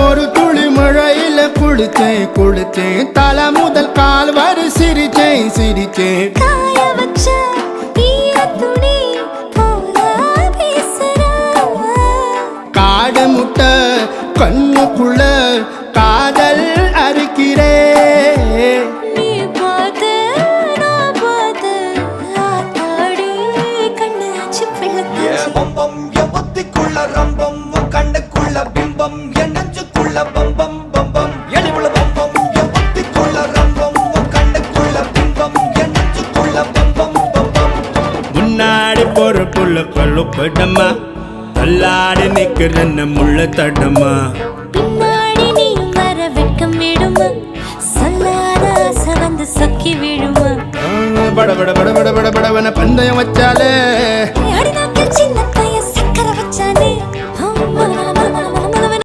ஒரு துளி மழையில குளிச்சேன் குளிச்சேன் தலை முதல் கால் வரை சிரிச்சேன் சிரிச்சேன் காய வச்ச ஈரத்துணி போல பேசுற காடு முட்டை கண்ணுக்குள்ள காதல் அறுக்கிறே நீ பார்த்து நான் பார்த்து ஆத்தாடி கண்ணு ஆச்சு பிள்ளத்தாச்சு பம்பம் என் புத்திக்குள்ள ரம்பம் உன் கண்ணுக்குள்ள பிம்பம் என் நெஞ்சுக்குள்ள பம்பம் பம்பம் எளிவுள்ள பம்பம் என் புத்திக்குள்ள ரம்பம் உன் கண்ணுக்குள்ள பிம்பம் என் நெஞ்சுக்குள்ள பம்பம் பம்பம் முன்னாடி பொறுப்புள்ள கொள்ளுப்படமா தள்ளாடி நிக்கிறன்னு முள்ள தடமா பின்னாடி நீயும் வர வெட்கம் விடுமா சொல்லாத ஆசை வந்து சொக்கி விடுமா பட பட பட பட பட படவன பந்தயம் வச்சாலே அடிதான்